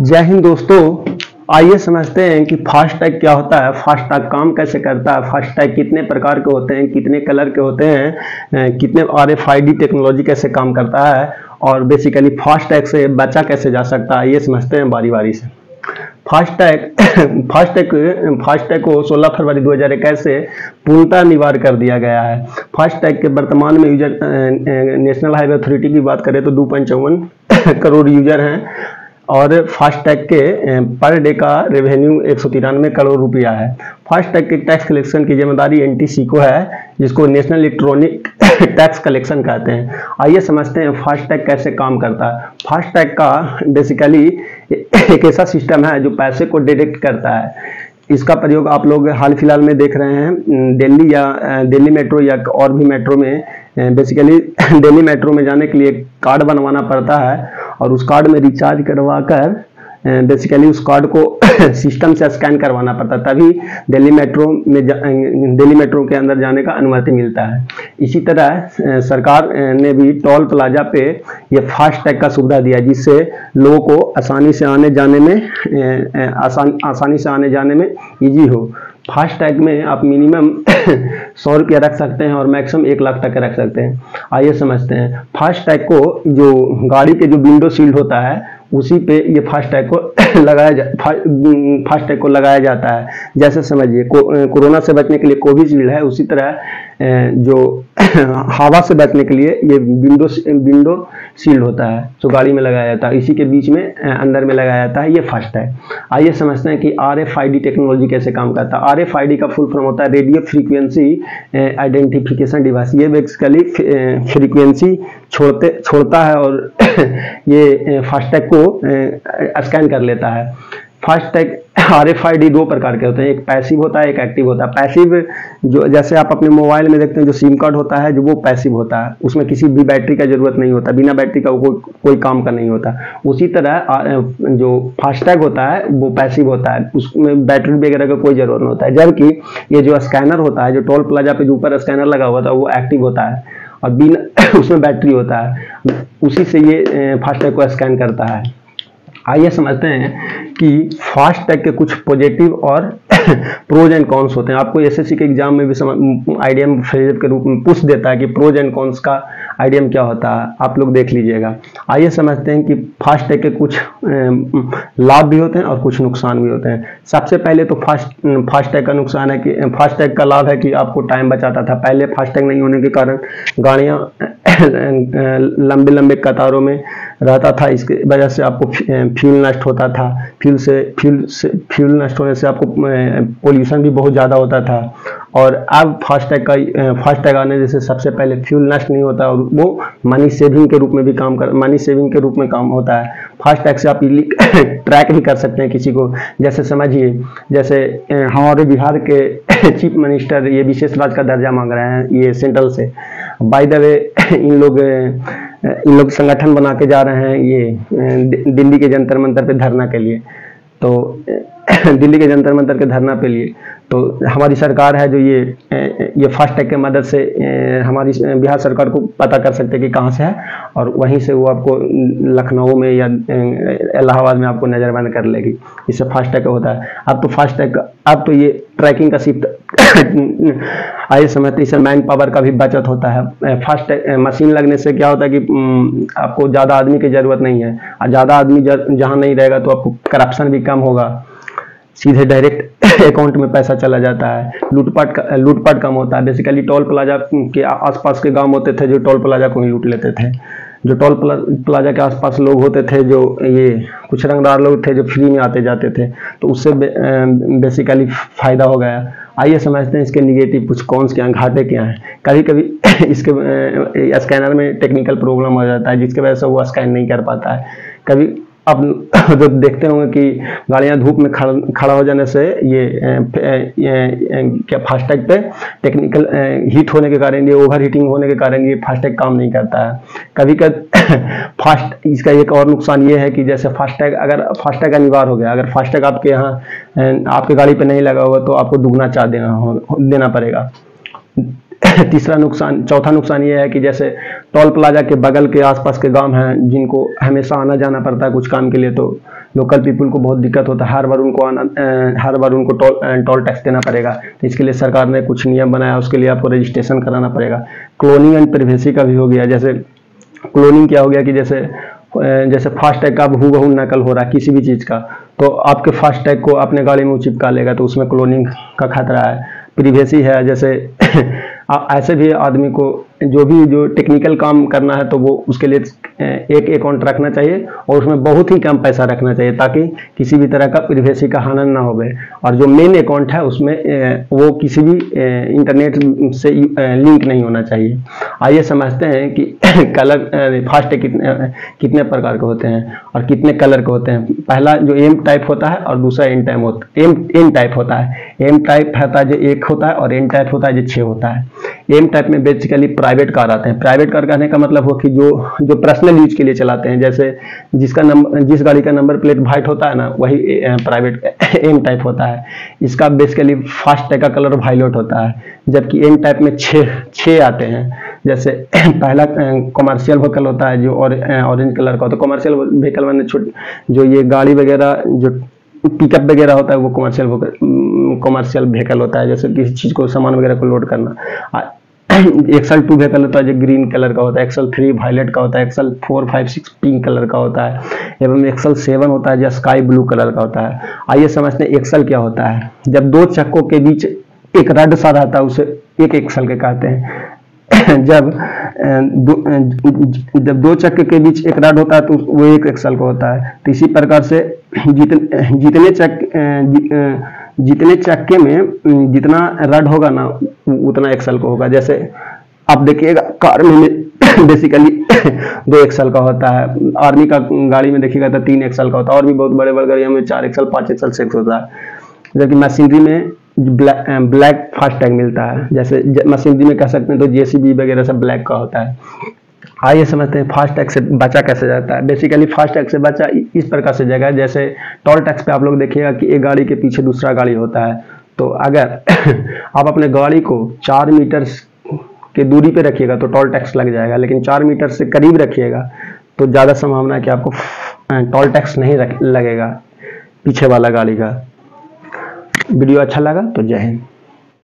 जय हिंद दोस्तों। आइए समझते हैं कि फास्टैग क्या होता है, फास्टैग काम कैसे करता है, फास्टैग कितने प्रकार के होते हैं, कितने कलर के होते हैं, कितने RFID टेक्नोलॉजी कैसे काम करता है और बेसिकली फास्टैग से बचा कैसे जा सकता है, ये समझते हैं बारी बारी से। फास्टैग फास्टैग को 16 फरवरी 2021 से पूर्णतः अनिवार्य कर दिया गया है। फास्टैग के वर्तमान में यूजर नेशनल हाईवे अथॉरिटी की बात करें तो 2.54 करोड़ यूजर हैं और फास्टैग के पर डे का रेवेन्यू 193 करोड़ रुपया है। फास्टैग के टैक्स कलेक्शन की जिम्मेदारी NTC को है, जिसको नेशनल इलेक्ट्रॉनिक टैक्स कलेक्शन कहते हैं। आइए समझते हैं फास्टैग कैसे काम करता है। फास्टैग का बेसिकली एक ऐसा सिस्टम है जो पैसे को डिटेक्ट करता है। इसका प्रयोग आप लोग हाल फिलहाल में देख रहे हैं दिल्ली मेट्रो या और भी मेट्रो में। बेसिकली दिल्ली मेट्रो में जाने के लिए कार्ड बनवाना पड़ता है और उस कार्ड में रिचार्ज करवा कर बेसिकली उस कार्ड को सिस्टम से स्कैन करवाना पड़ता है, तभी दिल्ली मेट्रो के अंदर जाने का अनुमति मिलता है। इसी तरह सरकार ने भी टोल प्लाजा पे ये फास्टैग का सुविधा दिया, जिससे लोगों को आसानी से आने जाने में इजी हो। फास्टैग में आप मिनिमम 100 रुपया रख सकते हैं और मैक्सिमम 1 लाख तक रख सकते हैं। आइए समझते हैं। फास्टैग को जो गाड़ी के जो विंडो शील्ड होता है उसी पे ये फास्टैग को लगाया जाता है। जैसे समझिए कोरोना से बचने के लिए कोविशील्ड है, उसी तरह जो हवा से बचने के लिए ये विंडो शील्ड होता है जो गाड़ी में लगाया जाता है, इसी के बीच में अंदर में लगाया जाता है ये फास्टैग। आइए समझते हैं कि RFID टेक्नोलॉजी कैसे काम करता है। RFID का फुल फॉर्म होता है रेडियो फ्रीक्वेंसी आइडेंटिफिकेशन डिवाइस। ये बेसिकली फ्रीक्वेंसी छोड़ता है और ये फास्टैग को स्कैन कर लेता है। फास्टैग RFID 2 प्रकार के होते हैं, एक पैसिव होता है, एक एक्टिव होता है। पैसिव जो जैसे आप अपने मोबाइल में देखते हैं जो सिम कार्ड होता है, जो वो पैसिव होता है, उसमें किसी भी बैटरी का जरूरत नहीं होता, बिना बैटरी का कोई काम का नहीं होता। उसी तरह जो फास्टैग होता है वो पैसिव होता है, उसमें बैटरी वगैरह का कोई जरूरत नहीं होता है। जबकि ये जो स्कैनर होता है, जो टोल प्लाजा पे जो ऊपर स्कैनर लगा हुआ था, वो एक्टिव होता है और बिना उसमें बैटरी होता है, उसी से ये फास्टैग को स्कैन करता है। आइए समझते हैं कि फास्टैग के कुछ पॉजिटिव और प्रोज एंड कॉन्स होते हैं। आपको SSC के एग्जाम में भी आइडियम फ्रेज के रूप में पूछ देता है कि प्रोज एंड कॉन्स का आइडियम क्या होता है, आप लोग देख लीजिएगा। आइए समझते हैं कि फास्टैग के कुछ लाभ भी होते हैं और कुछ नुकसान भी होते हैं। सबसे पहले तो फास्टैग का नुकसान है कि फास्टैग का लाभ है कि आपको टाइम बचाता था। पहले फास्टैग नहीं होने के कारण गाड़ियाँ लंबे लंबे कतारों में रहता था, इसके वजह से आपको फ्यूल नष्ट होता था। फ्यूल नष्ट होने से आपको पोल्यूशन भी बहुत ज़्यादा होता था। और अब फास्टैग आने जैसे सबसे पहले फ्यूल नष्ट नहीं होता और वो मनी सेविंग के रूप में काम होता है। फास्टैग से आप ट्रैक भी कर सकते हैं किसी को। जैसे समझिए, जैसे हमारे बिहार के चीफ मिनिस्टर ये विशेष राज्य का दर्जा मांग रहे हैं ये सेंट्रल से। बाय द वे इन लोग संगठन बना के जा रहे हैं ये दिल्ली के जंतर मंतर पे धरना के लिए। तो दिल्ली के जंतर मंतर के धरना पे लिए तो हमारी सरकार है जो ये फास्टैग के मदद से हमारी बिहार सरकार को पता कर सकते हैं कि कहाँ से है और वहीं से वो आपको लखनऊ में या इलाहाबाद में आपको नज़रबंद कर लेगी। इससे फास्टैग होता है। अब तो ये ट्रैकिंग का शिफ्ट आइए समझते हैं। इससे मैन पावर का भी बचत होता है। फास्टैग मशीन लगने से क्या होता है कि आपको ज़्यादा आदमी की ज़रूरत नहीं है और ज़्यादा आदमी जहाँ नहीं रहेगा तो आपको करप्शन भी कम होगा, सीधे डायरेक्ट अकाउंट में पैसा चला जाता है। लूटपाट कम होता है। बेसिकली टोल प्लाजा के आसपास के गांव होते थे जो टोल प्लाजा को ही लूट लेते थे। जो टोल प्लाजा के आसपास लोग होते थे, जो ये कुछ रंगदार लोग थे जो फ्री में आते जाते थे, तो उससे बेसिकली फायदा हो गया। आइए समझते हैं इसके निगेटिव कुछ कौन क्या हैं, घाटे क्या हैं। कभी कभी इसके स्कैनर में टेक्निकल प्रॉब्लम हो जाता है जिसकी वजह से वो स्कैन नहीं कर पाता है। कभी अब जो देखते होंगे कि गाड़ियां धूप में खड़ा हो जाने से क्या फास्टैग पे टेक्निकल हीट होने के कारण, ये ओवर हीटिंग होने के कारण ये फास्टैग काम नहीं करता है। कभी इसका एक और नुकसान ये है कि जैसे अगर फास्टैग अनिवार्य हो गया, अगर फास्टैग आपके यहाँ आपके गाड़ी पे नहीं लगा होगा तो आपको दुगना चार्ज देना पड़ेगा। चौथा नुकसान ये है कि जैसे टोल प्लाजा के बगल के आसपास के गांव हैं जिनको हमेशा आना जाना पड़ता है कुछ काम के लिए, तो लोकल पीपल को बहुत दिक्कत होता है, हर बार उनको टोल टैक्स देना पड़ेगा। तो इसके लिए सरकार ने कुछ नियम बनाया, उसके लिए आपको रजिस्ट्रेशन कराना पड़ेगा। क्लोनिंग एंड प्राइवेसी का भी हो गया। जैसे क्लोनिंग क्या हो गया कि जैसे फास्टैग का हूबहू नकल हो रहा है किसी भी चीज़ का, तो आपके फास्टैग को अपने गाड़ी में चिपका लेगा, तो उसमें क्लोनिंग का खतरा है। प्राइवेसी है, जैसे ऐसे भी आदमी को जो टेक्निकल काम करना है तो वो उसके लिए एक अकाउंट रखना चाहिए और उसमें बहुत ही कम पैसा रखना चाहिए, ताकि किसी भी तरह का प्राइवेसी का हनन ना हो गए। और जो मेन अकाउंट है उसमें वो किसी भी इंटरनेट से लिंक नहीं होना चाहिए। आइए समझते हैं कि कलर फास्टैग कितने प्रकार के होते हैं और कितने कलर के होते हैं। पहला जो एम टाइप होता है और दूसरा एन टाइप होता है। एम टाइप होता है जो 1 होता है और एन टाइप होता है जो 6 होता है। एम टाइप में बेसिकली प्राइवेट कार आते हैं। प्राइवेट कार कहने का मतलब हो कि जो पर्सनल यूज के लिए चलाते हैं, जैसे जिस गाड़ी का नंबर प्लेट वाइट होता है ना, वही प्राइवेट एम टाइप होता है। इसका बेसिकली फास्टैग का कलर वायलेट होता है, जबकि एन टाइप में 6 आते हैं। जैसे पहला कमर्शियल व्हीकल होता है जो ऑरेंज कलर का होता है। कमर्शियल व्हीकल मैंने जो ये गाड़ी वगैरह जो पिकअप वगैरह होता है वो कमर्शियल व्हीकल होता है, जैसे किसी चीज को सामान वगैरह को लोड करना। एक्सल 2 व्हीकल होता है जो ग्रीन कलर का होता है। एक्सल 3 वायलेट का होता है। एक्सल 4, 5, 6 पिंक कलर का होता है। एवं एक्सल 7 होता है जो स्काई ब्लू कलर का होता है। आइए समझते हैं एक्सल क्या होता है। जब 2 चक्कों के बीच एक रड सा रहता है उसे एक एक्सल के कहते हैं। जब 2 चक्के के बीच एक रड होता है तो वो 1 एक्सल का होता है। तो इसी प्रकार से जितने चक्के में जितना रड होगा ना उतना एक्सल का होगा। जैसे आप देखिएगा कार में बेसिकली 2 एक्सल का होता है। आर्मी का गाड़ी में देखिएगा तो 3 एक्सल का होता है, और भी बहुत बड़े बड़े गाड़ियों में 4 एक्सल 5 एक्सल 6 होता है। जबकि मशीनरी में ब्लैक फास्टैग मिलता है। जैसे मशीनरी में कह सकते हैं तो जेसीबी वगैरह सब ब्लैक का होता है। आइए समझते हैं फास्टैग से बचा कैसे जाता है। बेसिकली फास्टैग से बचा इस प्रकार से जाएगा, जैसे टोल टैक्स पे आप लोग देखिएगा कि एक गाड़ी के पीछे दूसरा गाड़ी होता है। तो अगर आप अपने गाड़ी को 4 मीटर के दूरी पे रखिएगा तो टोल टैक्स लग जाएगा, लेकिन 4 मीटर से करीब रखिएगा तो ज़्यादा संभावना है कि आपको टोल टैक्स नहीं लगेगा पीछे वाला गाड़ी का। वीडियो अच्छा लगा तो जय हिंद।